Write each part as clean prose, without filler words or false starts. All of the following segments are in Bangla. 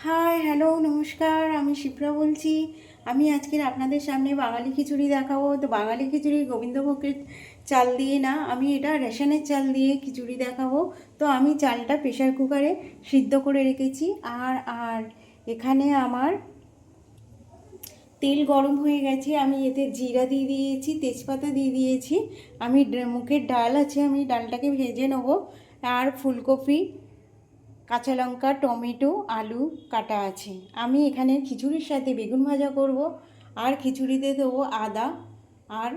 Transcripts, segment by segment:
হাই, হ্যালো, নমস্কার। আমি শিপ্রা বলছি। আমি আজকের আপনাদের সামনে বাঙালি খিচুড়ি দেখাবো। তো বাঙালি খিচুড়ি গোবিন্দভোগের চাল দিয়ে না, আমি এটা রেশনের চাল দিয়ে খিচুড়ি দেখাবো। তো আমি চালটা প্রেশার কুকারে সিদ্ধ করে রেখেছি। আর আর এখানে আমার তেল গরম হয়ে গেছে। আমি এতে জিরা দিয়ে দিয়েছি, তেজপাতা দিয়ে দিয়েছি। আমি মুগের ডাল আছে, আমি ডালটাকে ভেজে নেবো। আর ফুলকপি, কাঁচা লঙ্কা, টমেটো, আলু কাটা আছে। আমি এখানে খিচুড়ির সাথে বেগুন ভাজা করব। আর খিচুড়িতে দেবো আদা আর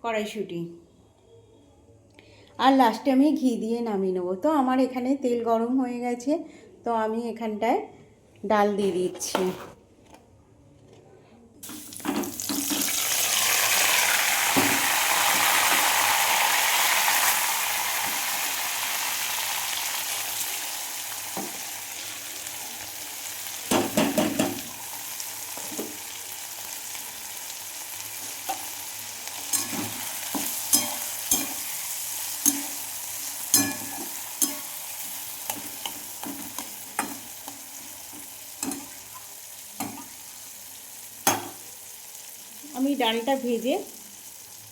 কড়াইশুঁটি। আর লাস্টে আমি ঘি দিয়ে নামিয়ে নেবো। তো আমার এখানে তেল গরম হয়ে গেছে। তো আমি এখানটায় ডাল দিয়ে দিচ্ছি। আমি ডালটা ভেজে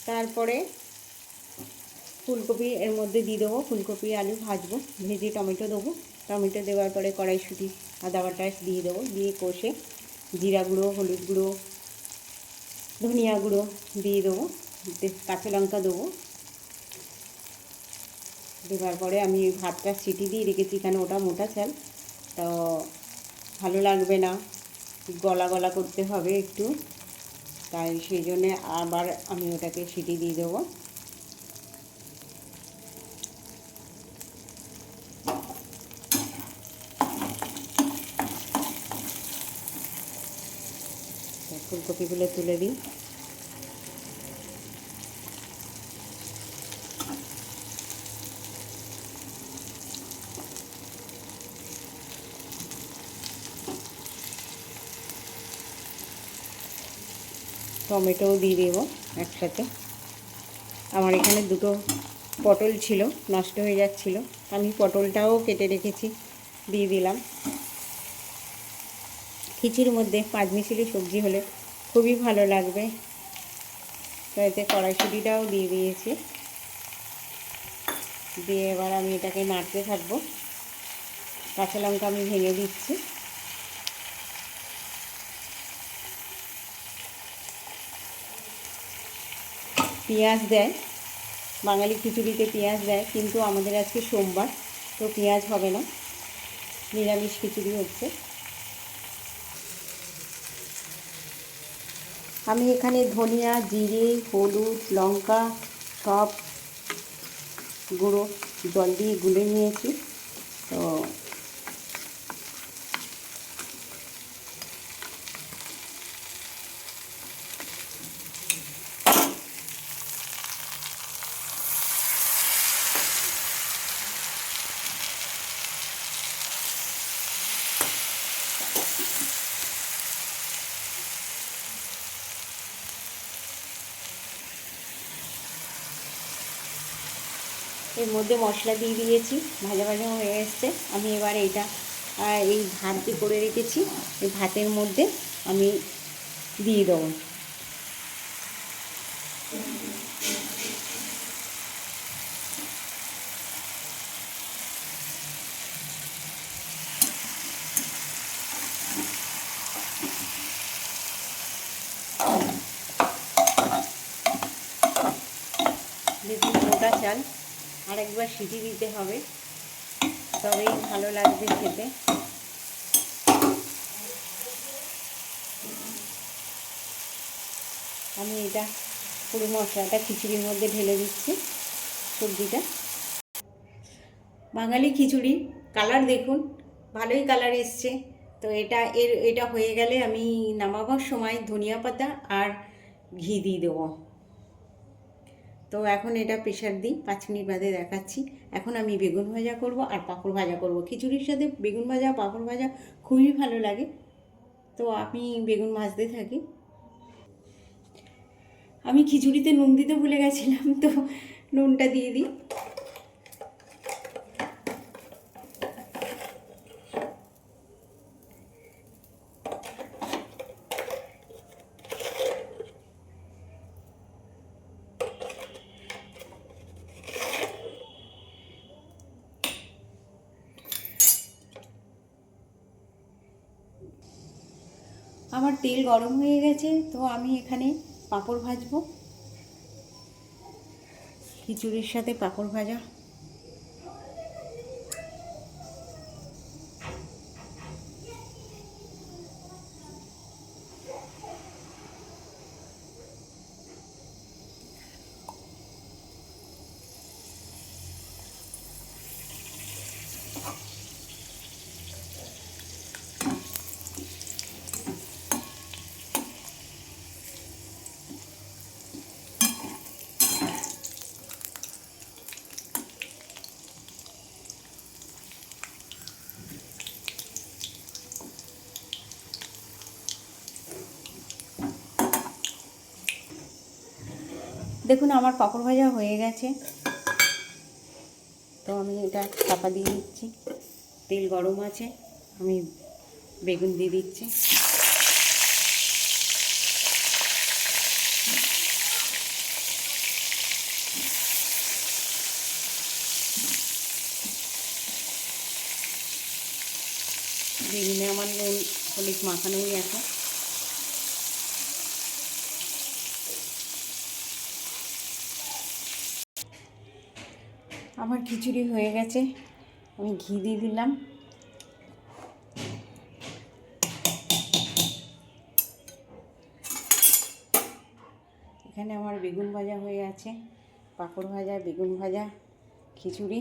তারপরে ফুলকপি এর মধ্যে দিয়ে দেবো। ফুলকপি আলু ভাজবো, ভেজে টমেটো দেবো। টমেটো দেওয়ার পরে কড়াইশুঁটি, আদা বাটা দিয়ে দেবো। দিয়ে কষে জিরা গুঁড়ো, হলুদ গুঁড়ো, ধনিয়া গুঁড়ো দিয়ে দেবো। কাঁচা লঙ্কা দেবো। দেওয়ার পরে আমি ভাতটা সিটি দিয়ে রেখেছি, কেন ওটা মোটা চাল, তো ভালো লাগবে না, গলা গলা করতে হবে একটু। তাই সেই জন্যে আবার আমি ওটাকে সিটি দিয়ে দেবো। ফুলকপিগুলো তুলে দিই। টমেটোও দিয়ে দেবো একসাথে। আমার এখানে দুটো পটল ছিল, নষ্ট হয়ে যাচ্ছিল, আমি পটলটাও কেটে রেখেছি, দিয়ে দিলাম। খিচুড়ির মধ্যে পাঁচমিশালি সবজি হলে খুবই ভালো লাগবে। তো এতে কড়াইশুঁটিটাও দিয়ে দিয়েছি। দিয়ে এবার আমি এটাকে নাড়তে থাকবো। কাঁচা লঙ্কা আমি ভেঙে দিচ্ছি। পেঁয়াজ দেয়, বাঙালি খিচুড়িতে পেঁয়াজ দেয়, কিন্তু আমাদের আজকে সোমবার, তো পেঁয়াজ হবে না, নিরামিষ খিচুড়ি হচ্ছে। আমি এখানে ধনিয়া, জিরে, হলুদ, লঙ্কা সব গুঁড়ো জল দিয়ে গুলে নিয়েছি। তো এর মধ্যে মশলা দিয়ে দিয়েছি, ভাজা ভাজা হয়ে এসছে। আমি এবার এইটা এই ভাত যে করে রেখেছি, এই ভাতের মধ্যে আমি দিয়ে দেবো। দেখুন, মোটা চাল, আরেকবার সিটি দিতে হবে, তবেই ভালো লাগবে খেতে। আমি এটা পুরো মশলাটা খিচুড়ির মধ্যে ঢেলে দিচ্ছি, সবজিটা। বাঙালি খিচুড়ি কালার দেখুন, ভালোই কালার এসছে। তো এটা হয়ে গেলে আমি নামাবার সময় ধনিয়া পাতা আর ঘি দিয়ে দেবো। তো এখন এটা প্রেশার দিই, 5 মিনিট বাদে দেখাচ্ছি। এখন আমি বেগুন ভাজা করব আর পাঁপড় ভাজা করব। খিচুড়ির সাথে বেগুন ভাজা, পাঁপড় ভাজা খুবই ভালো লাগে। তো আমি বেগুন ভাজতে থাকি। আমি খিচুড়িতে নুন দিতে ভুলে গেছিলাম, তো নুনটা দিয়ে দিই। আমার তেল গরম হয়ে গেছে, তো আমি এখানে পাঁপড় ভাজবো। খিচুড়ির সাথে পাঁপড় ভাজা। দেখুন আমার পাঁপড় ভাজা হয়ে গেছে, তো আমি এটা চাপা দিয়ে দিচ্ছি। তেল গরম আছে, আমি বেগুন দিয়ে দিচ্ছি। বেগুনে আমার নুন হলুদ মাখানোই আছে। আমার খিচুড়ি হয়ে গেছে, আমি ঘি দিয়ে দিলাম। এখানে আমার বেগুন ভাজা হয়ে আছে, পাঁপড় ভাজা, বেগুন ভাজা, খিচুড়ি।